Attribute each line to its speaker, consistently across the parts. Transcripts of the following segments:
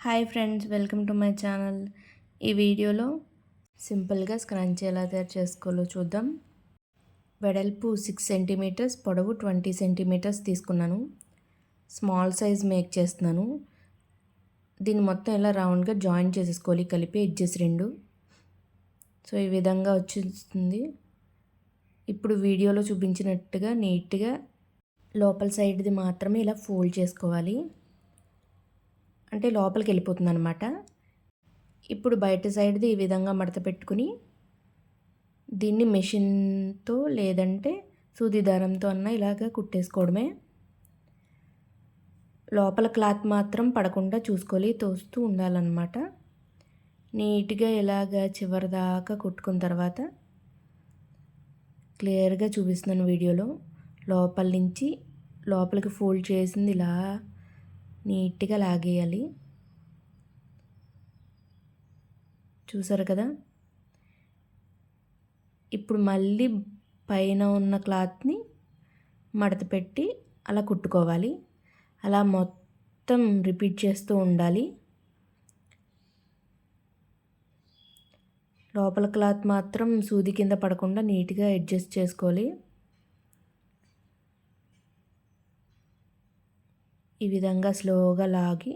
Speaker 1: Hi friends, welcome to my channel. ఈ వీడియోలో సింపుల్గా స్క్రంచీ ఎలా తయారు చేసుకోవాలో చూద్దాం. వెడల్పు 6 సెంటీమీటర్స్, పొడవు 20 సెంటీమీటర్స్ తీసుకున్నాను. స్మాల్ సైజ్ మేక్ చేస్తున్నాను. దీన్ని మొత్తం ఇలా రౌండ్గా జాయిన్ చేసేసుకోవాలి, కలిపి ఎడ్జెస్ రెండు. సో ఈ విధంగా వచ్చేస్తుంది. ఇప్పుడు వీడియోలో చూపించినట్టుగా నీట్గా లోపల సైడ్ది మాత్రమే ఇలా ఫోల్డ్ చేసుకోవాలి, అంటే లోపలికి వెళ్ళిపోతుంది అనమాట. ఇప్పుడు బయట సైడ్ది ఈ విధంగా మడత పెట్టుకుని దీన్ని మెషిన్తో లేదంటే సూది దారంతో అన్న ఇలాగ కుట్టేసుకోవడమే. లోపల క్లాత్ మాత్రం పడకుండా చూసుకోవాలి, తోస్తూ ఉండాలన్నమాట. నీట్గా ఇలాగ చివరి దాకా కుట్టుకున్న తర్వాత క్లియర్గా చూపిస్తున్నాను వీడియోలో. లోపల నుంచి లోపలికి ఫోల్డ్ చేసింది ఇలా నీట్గా లాగేయాలి. చూసారు కదా. ఇప్పుడు మళ్ళీ పైన ఉన్న క్లాత్ని మడత పెట్టి అలా కుట్టుకోవాలి. అలా మొత్తం రిపీట్ చేస్తూ ఉండాలి. లోపల క్లాత్ మాత్రం సూది కింద పడకుండా నీట్గా అడ్జస్ట్ చేసుకోవాలి. ఈ విధంగా స్లోగా లాగి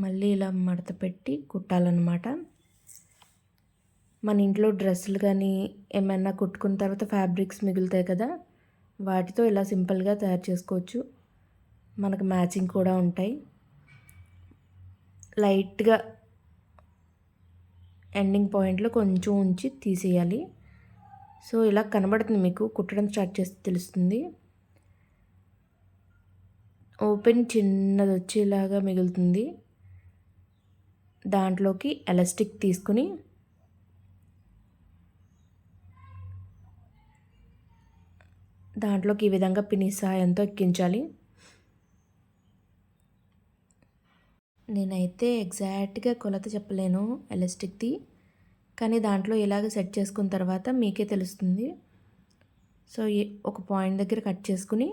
Speaker 1: మళ్ళీ ఇలా మడత పెట్టి కుట్టాలన్నమాట. మన ఇంట్లో డ్రెస్సులు కానీ ఏమైనా కుట్టుకున్న తర్వాత ఫ్యాబ్రిక్స్ మిగులుతాయి కదా, వాటితో ఇలా సింపుల్గా తయారు చేసుకోవచ్చు. మనకు మ్యాచింగ్ కూడా ఉంటాయి. లైట్గా ఎండింగ్ పాయింట్లో కొంచెం ఉంచి తీసేయాలి. సో ఇలా కనబడుతుంది, మీకు కుట్టడం స్టార్ట్ చేస్తే తెలుస్తుంది. ఓపెన్ చిన్నది వచ్చేలాగా మిగులుతుంది. దాంట్లోకి ఎలాస్టిక్ తీసుకుని దాంట్లోకి ఈ విధంగా పిని సాయంతో ఎక్కించాలి. నేనైతే ఎగ్జాక్ట్గా కొలత చెప్పలేను ఎలాస్టిక్ది, కానీ దాంట్లో ఇలాగ సెట్ చేసుకున్న తర్వాత మీకే తెలుస్తుంది. సో ఒక పాయింట్ దగ్గర కట్ చేసుకుని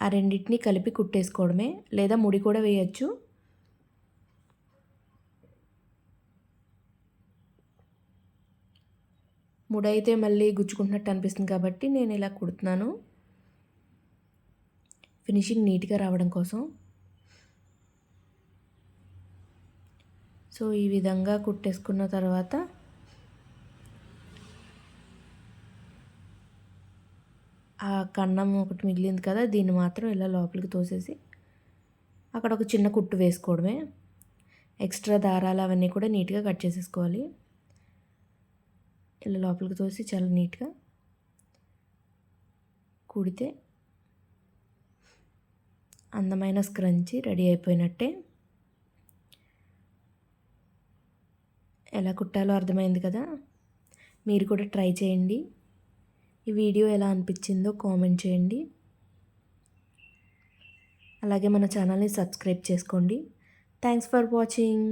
Speaker 1: ఆ రెండింటిని కలిపి కుట్టేసుకోవడమే, లేదా ముడి కూడా వేయచ్చు. ముడి అయితే మళ్ళీ గుచ్చుకుంటున్నట్టు అనిపిస్తుంది కాబట్టి నేను ఇలా కుడుతున్నాను, ఫినిషింగ్ నీట్గా రావడం కోసం. సో ఈ విధంగా కుట్టేసుకున్న తర్వాత ఆ కన్నం ఒకటి మిగిలింది కదా, దీన్ని మాత్రం ఇలా లోపలికి తోసేసి అక్కడ ఒక చిన్న కుట్టు వేసుకోవడమే. ఎక్స్ట్రా దారాలు అవన్నీ కూడా నీట్గా కట్ చేసేసుకోవాలి. ఇలా లోపలికి తోసి చాలా నీట్గా కుడితే అందమైన స్క్రంచీ రెడీ అయిపోయినట్టే. ఎలా కుట్టాలో అర్థమైంది కదా. మీరు కూడా ట్రై చేయండి. ఈ వీడియో ఎలా అనిపించిందో కామెంట్ చేయండి. అలాగే మన ఛానల్ని సబ్స్క్రైబ్ చేసుకోండి. Thanks for watching.